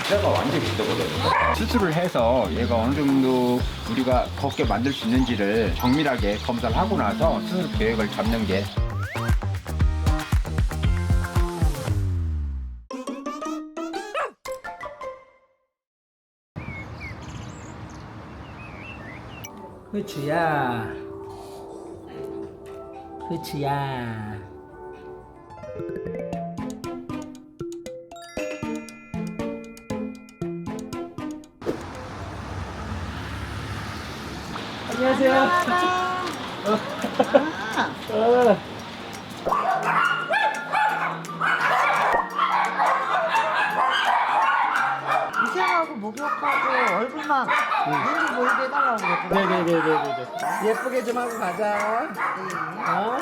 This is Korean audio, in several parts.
뼈가 완전히 굳어버려요. 수술을 해서 얘가 어느 정도 우리가 걷게 만들 수 있는지를 정밀하게 검사를 하고 나서 수술 계획을 잡는 게. 그치야. 그치야. 안녕하세요. 위생하고 목욕하고 얼굴만 눈이 보이게 해달라고 그랬거든. 네네네네네. 예쁘게 좀 하고 가자. 어?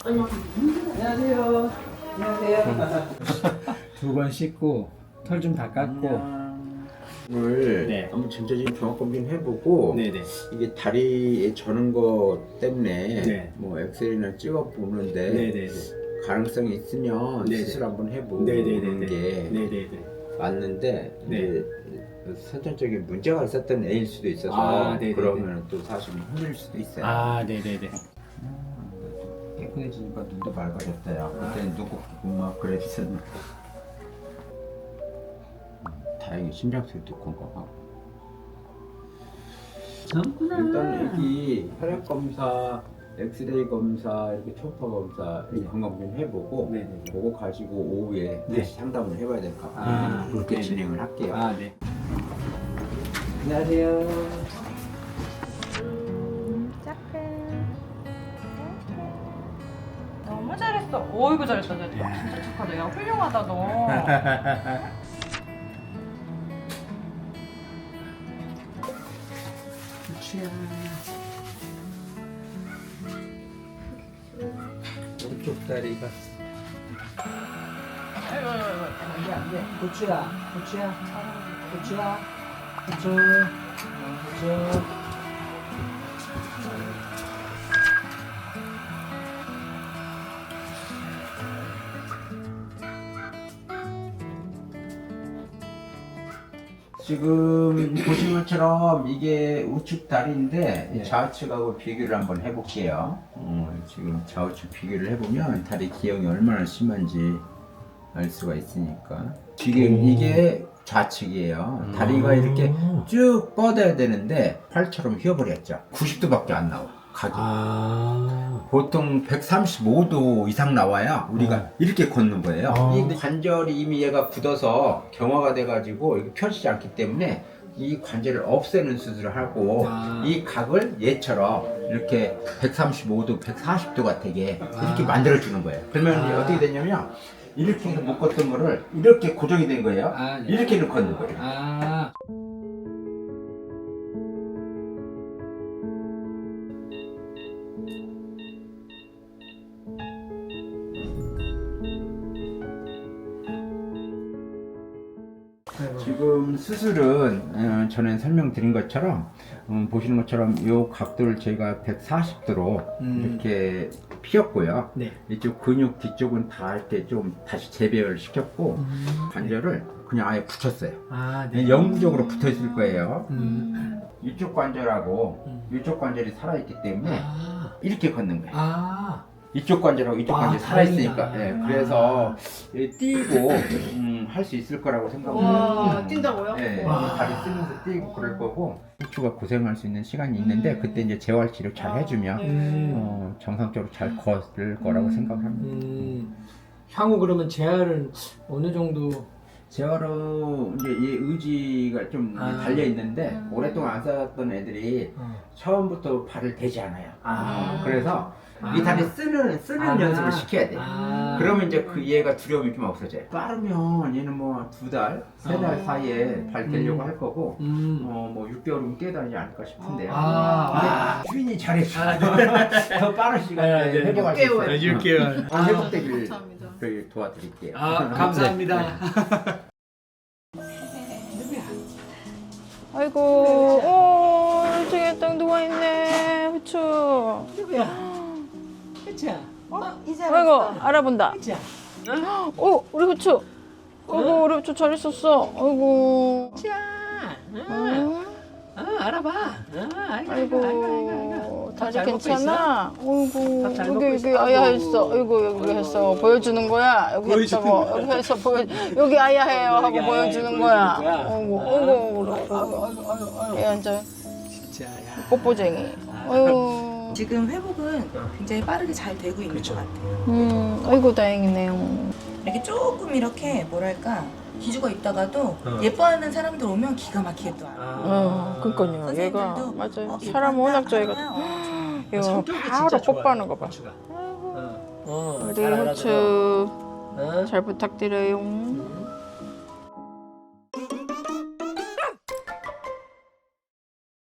안녕하세요. 안녕하세요. 두 번 씻고 털 좀 닦았고. 오늘 네. 한번 전체적인 종합 검진 해보고 네네. 이게 다리에 저는 거 때문에 네. 뭐 엑스레이나 찍어 보는데 네네네. 가능성이 있으면 네네. 수술 한번 해보는 네네네네. 게 네네네. 맞는데 네. 이제 선천적인 문제가 있었던 애일 수도 있어서 아, 네네네. 그러면 또 사실 힘들 수도 있어요. 아, 네네네. 깨끗해지니까 눈도 맑아졌어요. 그때는 눈곱 보고 막 그랬었는데 다행히 심장 소리도 건강하고. 일단 여기 혈액 검사, 엑스레이 검사, 이렇게 초음파 검사 이렇게 건강 좀 해보고 네네. 그거 가지고 오후에 네. 다시 상담을 해봐야 될 것 같아요. 아, 그렇게 네네. 진행을 할게요. 아, 네. 안녕하세요. 너무 잘했어. 어이구 잘했다. 진짜 착하다. 야 훌륭하다 너. 그치야. 오른쪽 다리가. 아이고 아이고 아이고. 안돼 안돼. 고추야. 고추야. 고추야. 고추. 고추. 지금 보신 것처럼 이게 우측 다리인데 네. 좌측하고 비교를 한번 해볼게요. 지금 좌우측 비교를 해보면 다리 기형이 얼마나 심한지 알 수가 있으니까. 지금 이게 좌측이에요. 다리가 이렇게 쭉 뻗어야 되는데 팔처럼 휘어버렸죠. 90도밖에 안 나와. 각이. 보통 135도 이상 나와야 우리가 이렇게 걷는 거예요. 이 관절이 이미 얘가 굳어서 경화가 돼가지고 이게 펴지지 않기 때문에 이 관절을 없애는 수술을 하고 이 각을 얘처럼 이렇게 135도, 140도가 되게 이렇게 만들어주는 거예요. 그러면 이제 어떻게 되냐면 이렇게 해서 못 걷던 거를 이렇게 고정이 된 거예요. 네. 이렇게는 걷는 거예요. 지금 수술은 전에 설명드린 것처럼 보시는 것처럼 이 각도를 저희가 140도로 이렇게 피웠고요. 네. 이쪽 근육 뒤쪽은 닿을 때 좀 다시 재배열 시켰고 관절을 그냥 아예 붙였어요. 아, 그냥 영구적으로 붙어 있을 거예요. 음. 이쪽 관절하고 이쪽 관절이 살아있기 때문에 이렇게 걷는 거예요. 이쪽 관절하고 이쪽 관절이 살아있으니까. 다행이다. 예, 그래서 뛰고 할 수 있을 거라고 생각합니다. 와 뛴다고요? 네, 와. 다리 쓰면서 뛰고 그럴 거고 척추가 고생할 수 있는 시간이 있는데 그때 이제 재활 치료 잘 해주면 정상적으로 잘 걸을 거라고 생각합니다. 향후 그러면 재활은 어느 정도? 재활은 이제 이 의지가 좀 달려 있는데 오랫동안 안 쌓았던 애들이 처음부터 발을 대지 않아요. 그래서 이 다리 쓰는 연습을 시켜야 돼. 그러면 이제 그 얘가 두려움이 좀 없어져요. 빠르면 얘는 뭐 2달, 3달 사이에 발 대려고 할 거고 뭐 6개월이면 깨달지 않을까 싶은데요. 근데 주인이 잘해줘. 더 빠른 시간에 네, 회복할 수 있어요. 6개월. 회복되기를 감사합니다. 저희 도와드릴게요. 감사합니다. 아이고, 오, 저기 딱 누워있네, 후추. 누구야? 그치야? 이제 아이고, 알아본다. 그치야? 오, 우리 후추. 아이고, 우리 후추 잘 있었어. 아이고. 그치야? 응? 알아봐. 아이고, 다리 잘 먹고 괜찮아? 아이고, 밥잘 먹고 여기 있어? 아야 아이고. 했어. 아이고, 여기 해서 보여주는 거야. 여기 보여주는 했다고. 거야. 여기 해서 여기 아야 해요 하고 여기 아야 보여주는 해, 거야. 보여주는 거야. 아이고, 아이고, 얘 완전 진짜, 야. 뽀뽀쟁이. 아이고, 지금 회복은 굉장히 빠르게 잘 되고 있는 그렇죠. 것 같아요. 아이고 다행이네요. 이렇게 조금 이렇게 뭐랄까 기죽어 있다가도 어. 예뻐하는 사람들 오면 기가 막히게 또 알아. 그러니까요. 얘가 선생님들도 맞아요. 예뻐한다 사람 워낙 저희가 하면 이거 성격이 바로 진짜 좋아요, 뽀뽀하는 거 봐. 후추가. 우리 잘 알아들어. 후추 어? 잘 부탁드려요.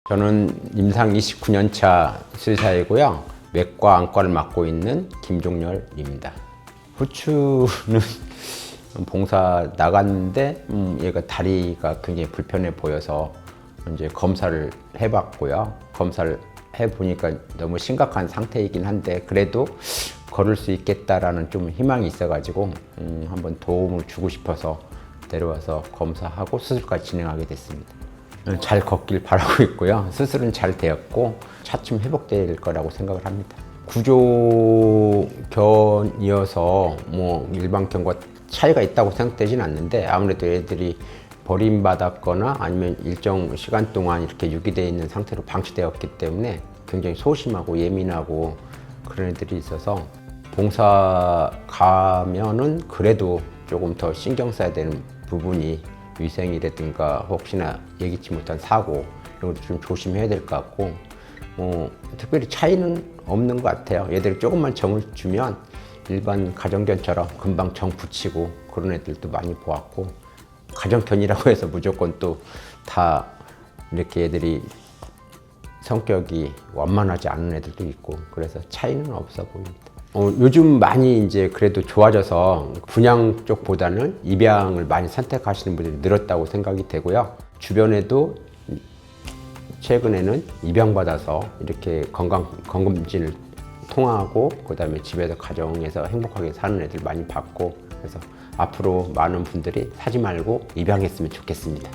저는 임상 29년 차 수의사이고요. 외과 안과를 맡고 있는 김종렬입니다. 후추는 봉사 나갔는데 얘가 다리가 굉장히 불편해 보여서 이제 검사를 해봤고요. 검사를 해보니까 너무 심각한 상태이긴 한데 그래도 걸을 수 있겠다라는 좀 희망이 있어가지고 한번 도움을 주고 싶어서 내려와서 검사하고 수술까지 진행하게 됐습니다. 잘 걷길 바라고 있고요. 수술은 잘 되었고 차츰 회복될 거라고 생각을 합니다. 구조견이어서 뭐 일반견과 차이가 있다고 생각되진 않는데 아무래도 애들이 버림받았거나 아니면 일정 시간 동안 이렇게 유기되어 있는 상태로 방치되었기 때문에 굉장히 소심하고 예민하고 그런 애들이 있어서 봉사 가면은 그래도 조금 더 신경 써야 되는 부분이 위생이라든가 혹시나 예기치 못한 사고 이런 것도 좀 조심해야 될 것 같고 특별히 차이는 없는 것 같아요. 얘들이 조금만 정을 주면 일반 가정견처럼 금방 정 붙이고 그런 애들도 많이 보았고 가정견이라고 해서 무조건 또 다 이렇게 애들이 성격이 완만하지 않은 애들도 있고 그래서 차이는 없어 보입니다. 요즘 많이 이제 그래도 좋아져서 분양 쪽보다는 입양을 많이 선택하시는 분들이 늘었다고 생각이 되고요. 주변에도 최근에는 입양받아서 이렇게 건강검진을 통하고 그다음에 집에서 가정에서 행복하게 사는 애들 많이 봤고 그래서 앞으로 많은 분들이 사지 말고 입양했으면 좋겠습니다.